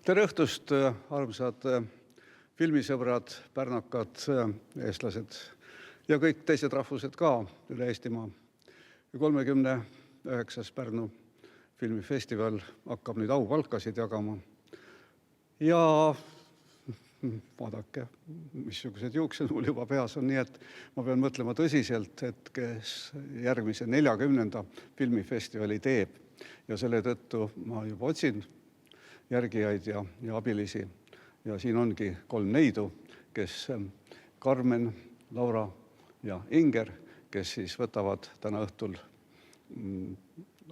Tere õhtust, armsad filmisõbrad, pärnakad, eestlased ja kõik teised rahvused ka üle Eestimaa. 39. Pärnu filmifestival hakkab nüüd aupalkasid jagama. Ja vaadake, missugused juuksed mul juba peas on, nii et ma pean mõtlema tõsiselt, et kes järgmise 40. filmifestivali teeb. Ja selle tõttu ma juba otsin järgijaid ja abilisi. Ja siin ongi 3 neidu, kes Karmen, Laura ja Inger, kes siis võtavad täna õhtul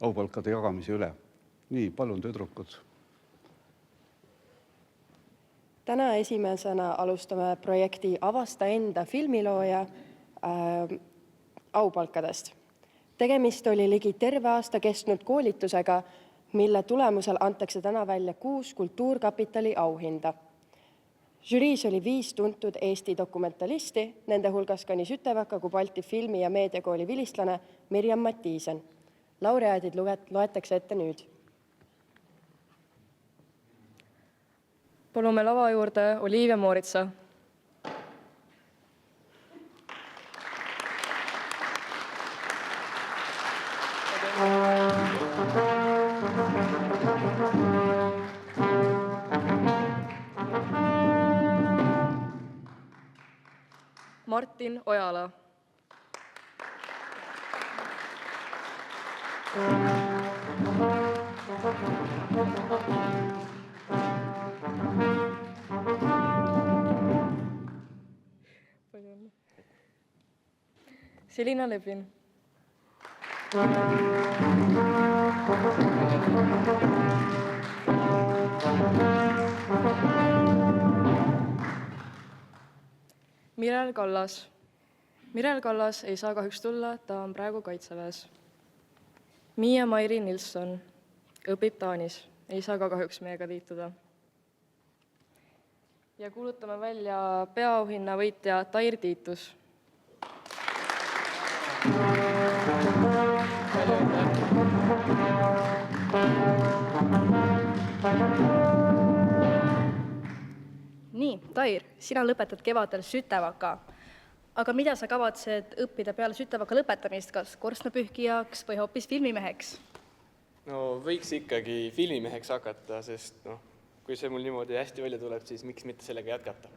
aupalkade jagamise üle. Nii, palun tüdrukud. Täna esimesena alustame projekti Avasta enda filmilooja aupalkadest. Tegemist oli ligi terve aasta kestnud koolitusega, mille tulemusel antakse täna välja 6 Kultuurkapitali auhinda. Žüriis oli 5 tuntud Eesti dokumentalisti, nende hulgas ka nii Sütevaka kui Balti filmi- ja meediakooli vilistlane Mirjam Mattiisen. Laureaadid loetakse ette nüüd. Palume lava juurde Olivia Mooritsa. Martin Ojala. Selina Lepin. Mirel Kallas. Mirel Kallas ei saa kahjuks tulla, ta on praegu kaitseväes. Miia-Mairi Nilsson õpib Taanis, ei saa ka kahjuks meiega liituda. Ja kuulutame välja peaauhinna võitja Tair Tiitus. Nii, Tair, sina lõpetad kevadel Sütevaka. Aga mida sa kavatsed õppida peale Sütevaka lõpetamist, kas korstnapühkijaks või hoopis filmimeheks? No võiks ikkagi filmimeheks hakata, sest kui see mul niimoodi hästi välja tuleb, siis miks mitte sellega jätkata?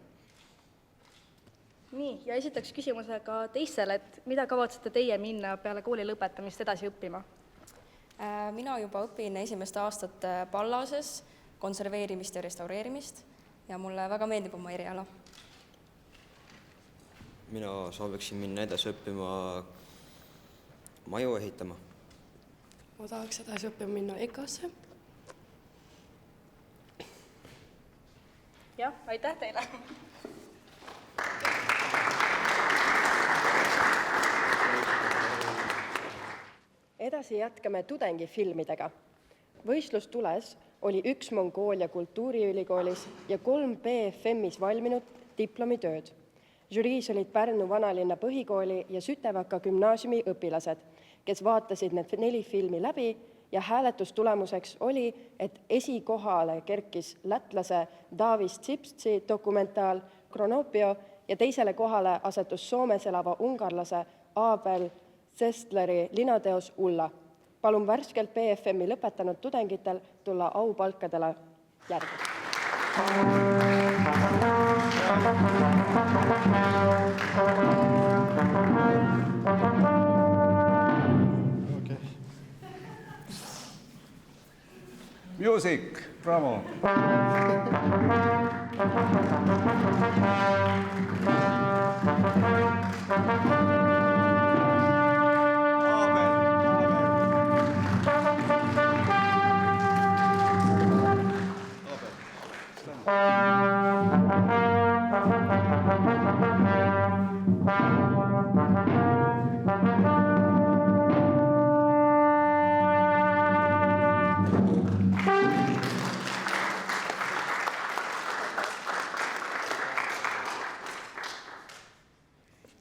Nii, ja esitaks küsimuse ka teistele, et mida kavatsete teie minna peale kooli lõpetamist edasi õppima? Mina juba õpin esimest aastat Pallases, konserveerimist ja restaureerimist ja mulle väga meeldib oma eriala. Mina sooviksin minna edasi õppima maju ehitama. Ma tahaks edasi õppima minna EKA-sse. Jah, aitäh teile! Edasi jätkame tudengifilmidega. Võistlustules oli 1 Mongoolia kultuuriülikoolis ja 3 BFM-is valminud diplomitööd. Žüriis olid Pärnu vanalinna põhikooli ja Sütevaka gümnaasiumi õpilased, kes vaatasid need 4 filmi läbi ja hääletustulemuseks oli, et esikohale kerkis lätlase Davis Zipstsi dokumentaal Kronopio ja teisele kohale asetus Soomes elava ungarlase Abel Zestleri linateos Ulla. Palun värskelt BFM-i lõpetanud tudengitel tulla aupalkadele järgi. Music, bravo!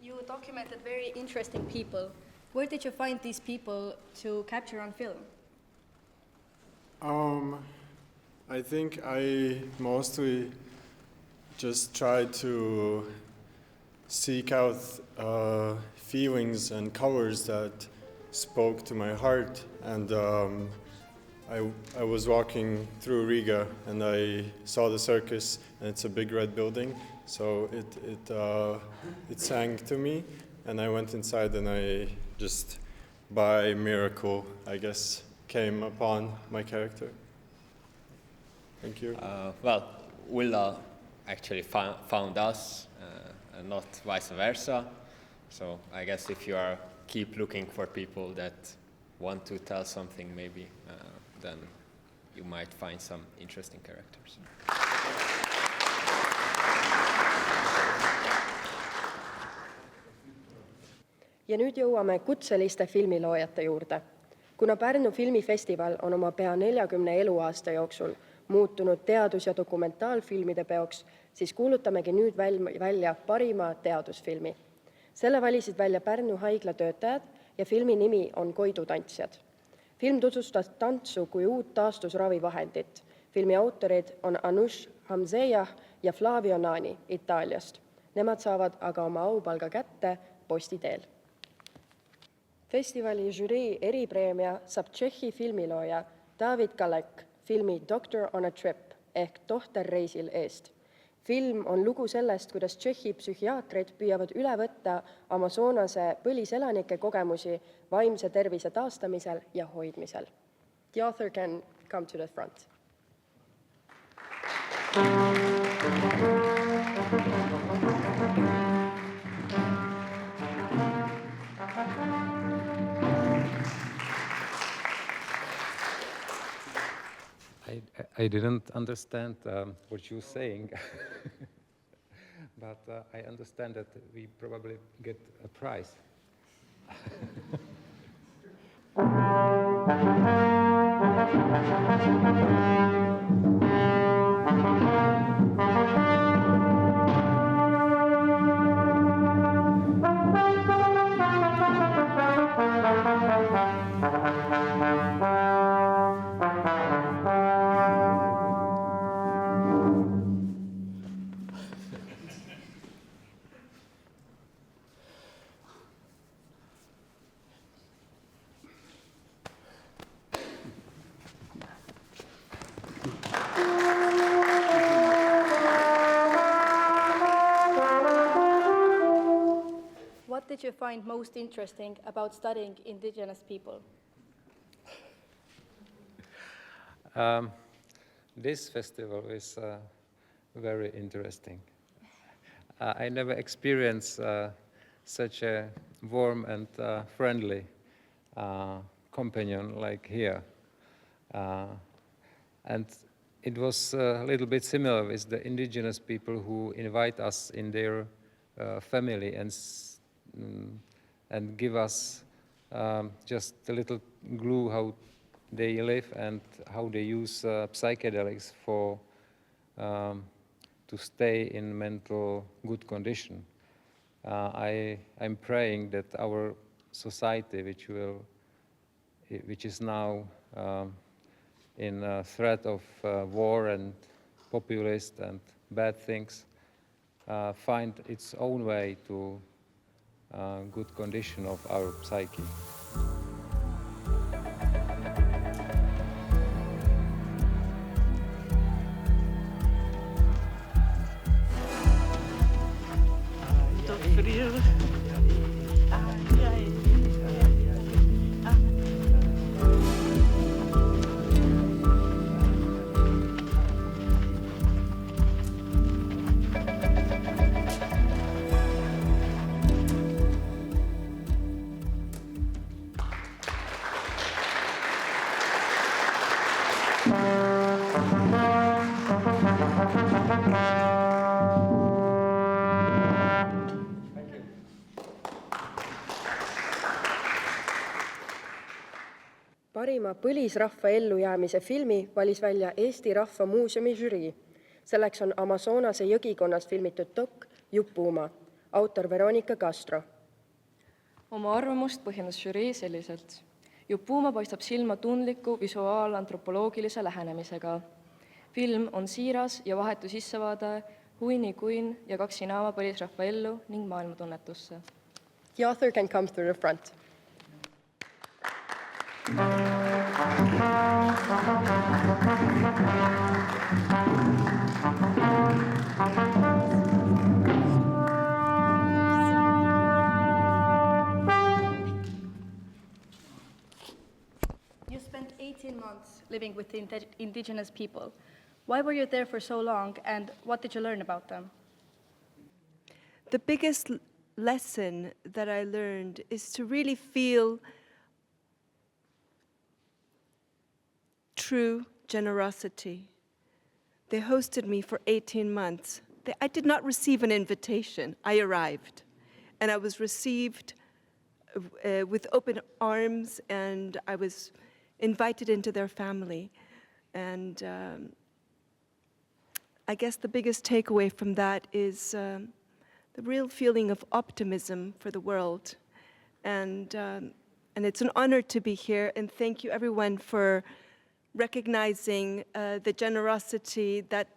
You documented very interesting people. Where did you find these people to capture on film? I think I mostly just tried to seek out feelings and colors that spoke to my heart. And I was walking through Riga and I saw the circus, and it's a big red building. So it sang to me, and I went inside, and I just, by miracle, I guess, came upon my character. Thank you. Well, Ulla actually found us, and not vice versa. So I guess if you keep looking for people that want to tell something, maybe, then you might find some interesting characters. Ja nüüd jõuame kutseliste filmiloojate juurde. Kuna Pärnu filmifestival on oma pea 40 eluaasta jooksul muutunud teadus- ja dokumentaalfilmide peoks, siis kuulutamegi nüüd välja parima teadusfilmi. Selle valisid välja Pärnu haigla töötajad ja filmi nimi on Koidutantsjad. Film tutvustas tantsu kui uut taastusravivahendit. Filmi autorid on Anush Hamzejah ja Flavio Nani Itaaliast. Nemad saavad aga oma aupalga kätte posti teel. Festivali žürii eripreemia saab Tšehhi filmilooja David Kalek filmi Doctor on a Trip ehk Tohter reisil eest. Film on lugu sellest, kuidas Tšehhi psühhiaatrid püüavad üle võtta Amazonase põliselanike kogemusi vaimse tervise taastamisel ja hoidmisel. The author can come to the front. I didn't understand what you're saying, but I understand that we probably get a prize. What did you find most interesting about studying indigenous people? This festival is very interesting. I never experienced such a warm and friendly companion like here. And it was a little bit similar with the indigenous people who invite us in their family and give us just a little clue how they live and how they use psychedelics for to stay in mental good condition. I'm praying that our society, which is now in threat of war and populist and bad things, find its own way to good condition of our psyche. Parima põlisrahva ellujäämise filmi valis välja Eesti Rahva Muuseumi žürii. Selleks on Amazonase jõgikonnas filmitud dok Jupuuma, autor Veronika Castro. Oma arvamust põhjendas žürii selliselt. Jupuuma paistab silma tundliku visuaalantropoloogilise lähenemisega. Film on siiras ja vahetu sissevaade Huini Kuin ja Kaksinaama põlisrahva ellu ning maailmatunnetusse. The author can come through the front. You spent 18 months living with the indigenous people. Why were you there for so long, and what did you learn about them? The biggest lesson that I learned is to really feel true generosity. They hosted me for 18 months. I did not receive an invitation. I arrived, and I was received with open arms, and I was invited into their family. And I guess the biggest takeaway from that is the real feeling of optimism for the world. And it's an honor to be here, and thank you everyone for recognizing the generosity that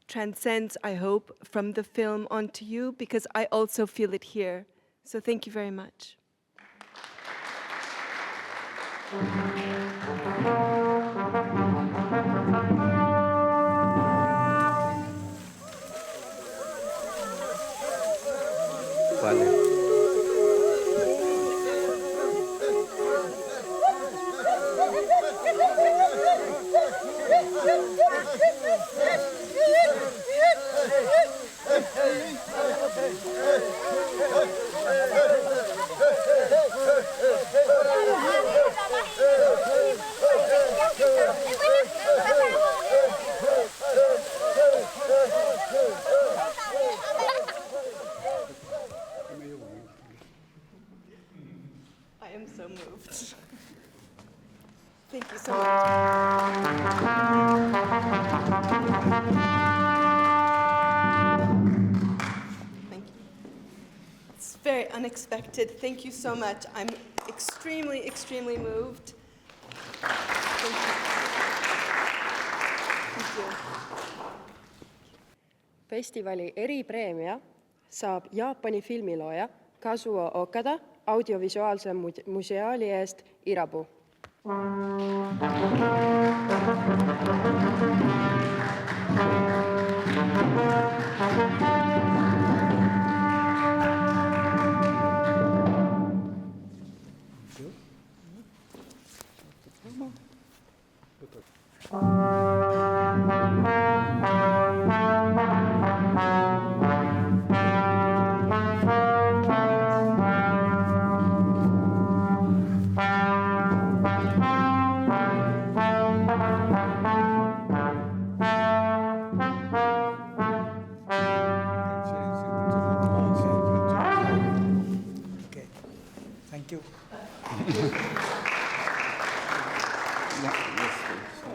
transcends, I hope, from the film onto you, because I also feel it here. So thank you very much. Vale. I am so moved. Thank you so much. Thank you. It's very unexpected. Thank you so much. I'm extremely, extremely moved. Thank you. Thank you. Festivali eripreemia saab Jaapani filmilooja Kazuo Okada audiovisuaalse museaali eest Irabu. Thank you.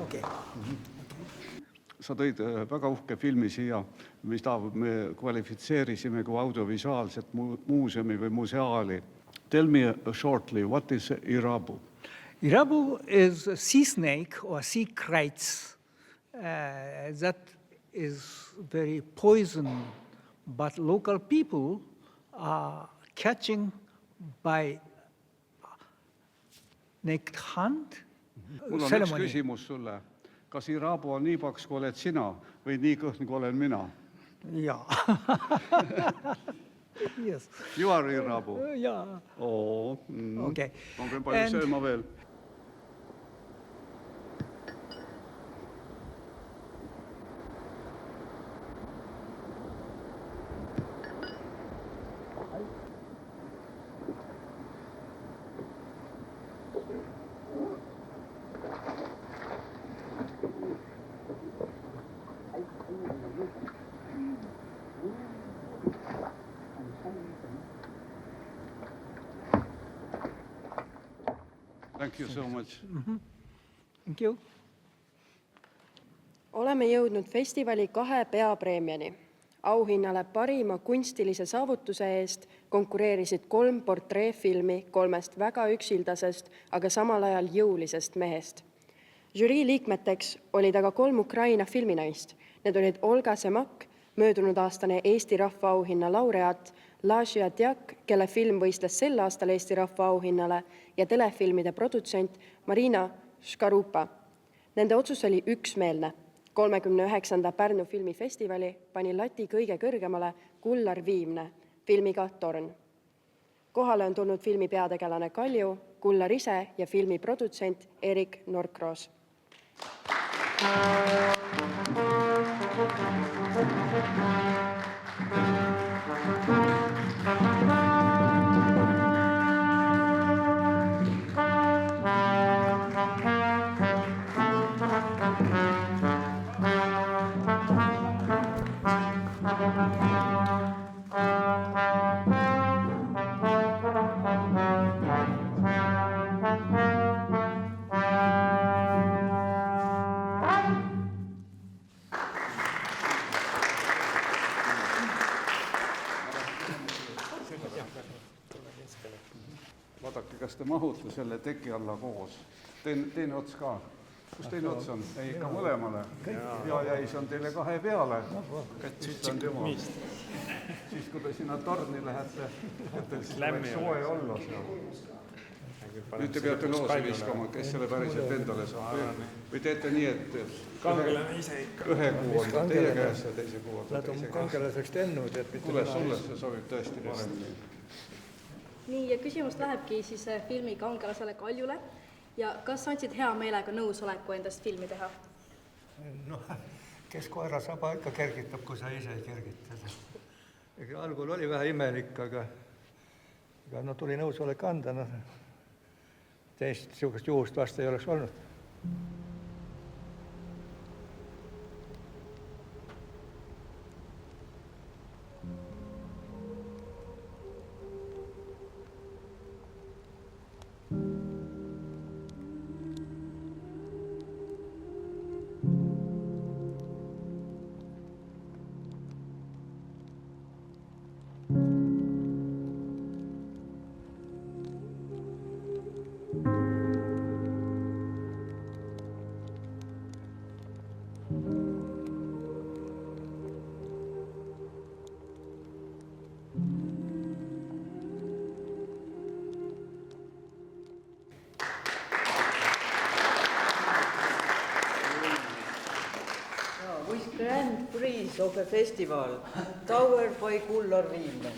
okei. Sa tõid väga uhke filmi siia, mida me kvalifitseerisime kui audiovisuaalset muuseumi või museaali. Tell me shortly, what is Irabu? Irabu is a sea snake or sea krites that is very poison, but local people are catching by naked hunt Mul on ceremony. üks küsimus sulle. Kas Irabu on nii paks, kui oled sina või nii kõhn, kui olen mina? Yeah. Yes. You are Irabu? Yeah. Oo. Okay. Ma pean palju sööma veel. Thank you so much. Thank you. Oleme jõudnud festivali 2 peapreemiani. Auhinnale parima kunstilise saavutuse eest konkureerisid 3 portreefilmi 3 väga üksildasest, aga samal ajal jõulisest mehest. Žürii liikmeteks olid aga 3 Ukraina filminaist. Need olid Olga Semak, möödunud aastane Eesti Rahva Auhinna laureaat, Lažja Tjak, kelle film võistles sel aastal Eesti Rahva Auhinnale, ja telefilmide produtsent Marina Škarupa. Nende otsus oli üksmeelne. 39. Pärnu filmifestivali pani lati kõige kõrgemale Kullar Viimne filmiga Torn. Kohale on tulnud filmi peategelane Kalju, Kullar ise ja filmi produtsent Erik Norkroos. Vaadake, kas te mahute selle teki alla koos. Teine ots ka. Kus teine ots on? Ei, ikka mõlemale. Ja see on teile 2 peale. Siis kui te sinna torni lähete, et teil siis võiks soe olla seal. Nüüd te peate loosi viskama, kes selle päriselt endale saab. Või teete nii, et ühe kuu on teie käes ja teise kuu on teise käes. Nad on kangelaseks tennud. Tule sulle, see sobib tõesti paremini. Nii, ja küsimus lähebki siis filmi kangelasele Kaljule. Ja kas andsid hea meelega nõusoleku endast filmi teha? Noh, kes koera saba ikka kergitab, kui sa ise ei kergita. Algul oli vähe imelik, aga tuli nõusolek anda. Teist niisugust juhust vast ei oleks olnud. With grand prize of a festival, Tower by Kullar Viimne.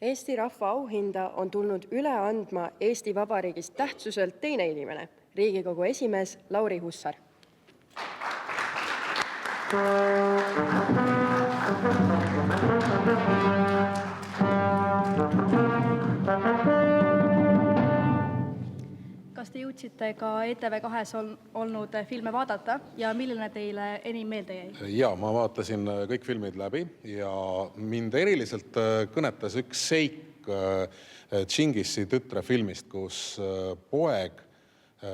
Eesti Rahva Auhinda on tulnud üle andma Eesti Vabariigist tähtsuselt teine inimene, Riigikogu esimees Lauri Hussar. Kas te jõudsite jõudsite ka ETV2-s olnud filme vaadata ja milline teile enim meelde jäi? Ja, ma vaatasin kõik filmid läbi ja mind eriliselt kõnetas üks seik Tšingisi tütre filmist, kus poeg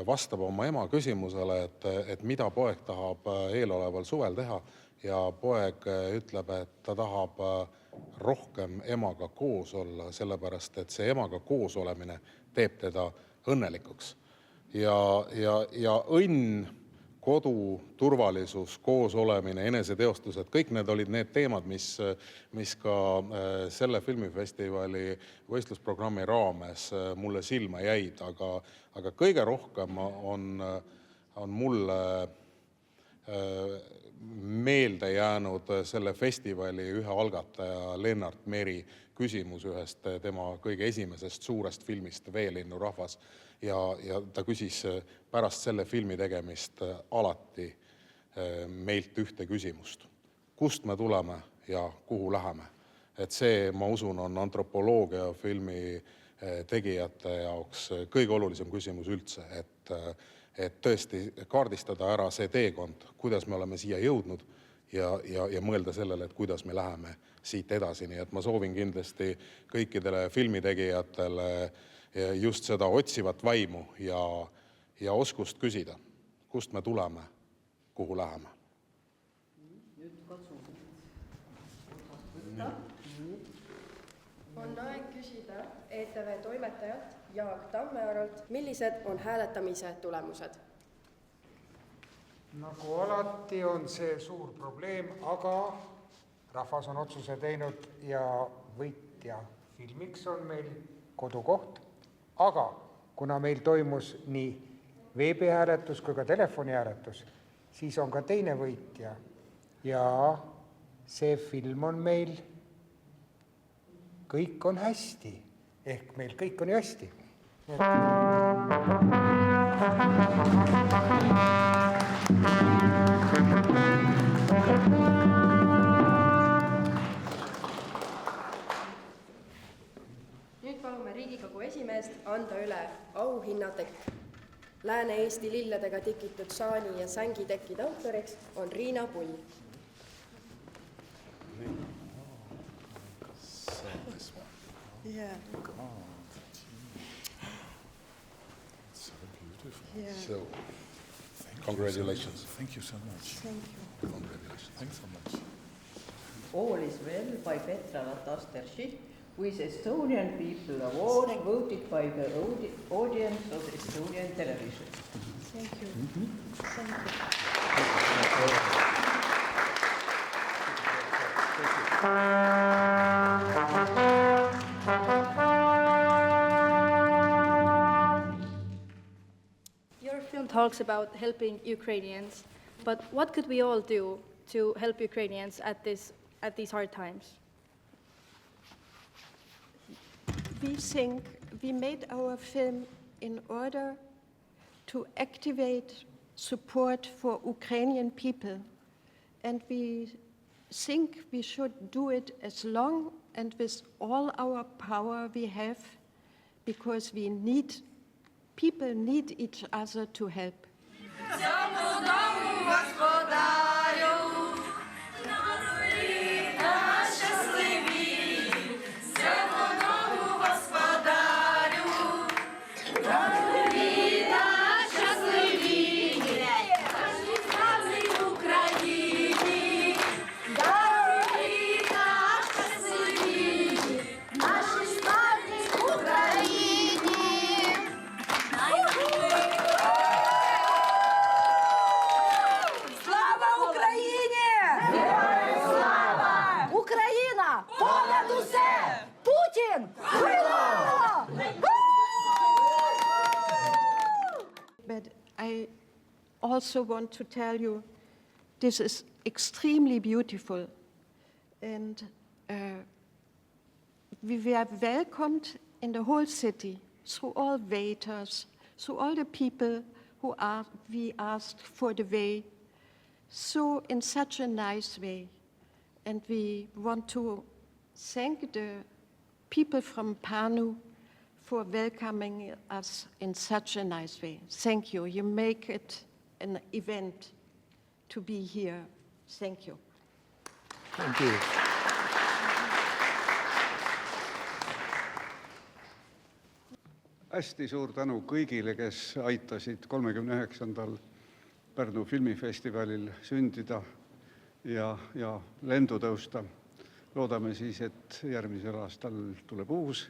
vastab oma ema küsimusele, et mida poeg tahab eeloleval suvel teha ja poeg ütleb, et ta tahab rohkem emaga koos olla, sellepärast et see emaga koos olemine teeb teda õnnelikuks. Ja õnn, kodu, turvalisus, koos olemine, eneseteostused, kõik need olid need teemad, mis ka selle filmifestivali võistlusprogrammi raames mulle silma jäid, aga kõige rohkem on mulle meelde jäänud selle festivali ühe algataja Lennart Meri küsimus ühest tema kõige esimesest suurest filmist Veelinnu rahvas ja ta küsis pärast selle filmi tegemist alati meilt ühte küsimust. Kust me tuleme ja kuhu läheme? Et see, ma usun, on antropoloogia filmi tegijate jaoks kõige olulisem küsimus üldse, et tõesti kaardistada ära see teekond, kuidas me oleme siia jõudnud ja mõelda sellele, et kuidas me läheme siit edasi. Nii et ma soovin kindlasti kõikidele filmitegijatele just seda otsivat vaimu ja oskust küsida, kust me tuleme, kuhu läheme. On aeg küsida ETV toimetajalt Jaak Tammearolt, millised on hääletamise tulemused? Nagu alati on see suur probleem, aga rahvas on otsuse teinud ja võitja filmiks on meil Kodukoht. Aga kuna meil toimus nii veebihääletus kui ka telefonihääletus, siis on ka teine võitja ja see film on meil Kõik on hästi, ehk meil kõik on ju hästi. Nüüd palume Riigikogu esimeest anda üle auhinnatekk. Lääne-Eesti lilledega tikitud saani ja sängitekkide autoriks on Riina Pull. Yeah. So beautiful. Yeah. So, congratulations. Thank you so much. Thank you. Congratulations. Thanks so much. All is well by Petra Natastershik with Estonian People Award voted by the audience of Estonian television. Thank you. Thank you. Your film talks about helping Ukrainians, but what could we all do to help Ukrainians at these hard times? We think we made our film in order to activate support for Ukrainian people, and we think we should do it as long and with all our power we have, because people need each other to help. But I also want to tell you, this is extremely beautiful, and we were welcomed in the whole city, through all waiters, through all the people we asked for the way, so in such a nice way. And we want to thank the people from Pärnu for welcoming us in such a nice way. Thank you. You make it an event to be here. Thank you. Thank you. Hästi suur tänu kõigile, kes aitasid 39. Pärnu filmifestivalil sündida ja lendu tõusta. Loodame siis, et järgmisel aastal tuleb uus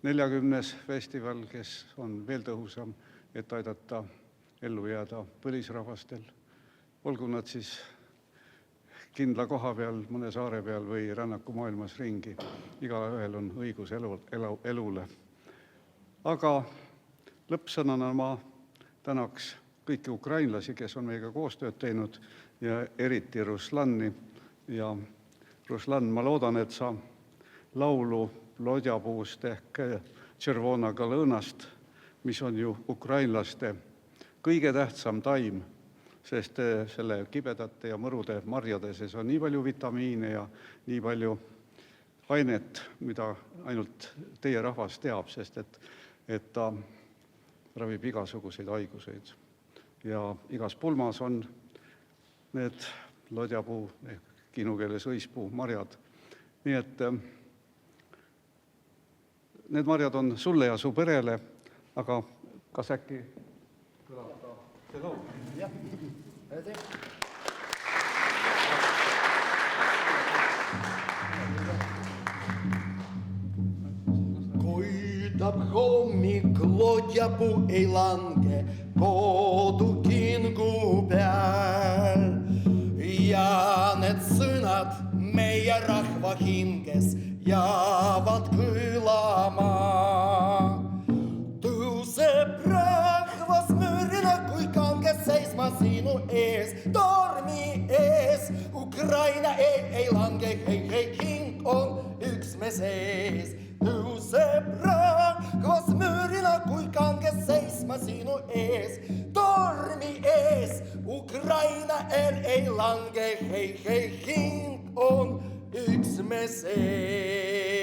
40. festival, kes on veel tõhusam, et aidata ellu jääda põlisrahvastel. Olgu nad siis kindla koha peal, mõne saare peal või rännaku maailmas ringi. Igaühel on õigus elule. Aga lõppsõnana ma tänaks kõiki ukrainlasi, kes on meiega koostööd teinud ja eriti Ruslani. Ja Ruslan, ma loodan, et sa laulu lodjapuust ehk Tšervona Kalõnast, mis on ju ukrainlaste kõige tähtsam taim, sest selle kibedate ja mõrude marjade sees on nii palju vitamiine ja nii palju ainet, mida ainult teie rahvas teab, sest et ta ravib igasuguseid haiguseid. Ja igas pulmas on need lodjapuu ehk kinukeeles õispuu marjad. Nii et need marjad on sulle ja su perele, aga kas äkki kõlab ka see laul? Jah. Koitab hommik lodjapuu ei lange kodu kingu peal. Ja need sõnad meie rahva hinges jäävad kõlama. Tõuseb rahvas mürina, kui kange seisma sinu ees, tormi ees. Ukraina ei lange, hei, hing on üks me sees. Tõuseb rahvas mürina, kui kange seisma sinu ees, tormi ees. Ukraina ei lange, hei, hing on üks me sees.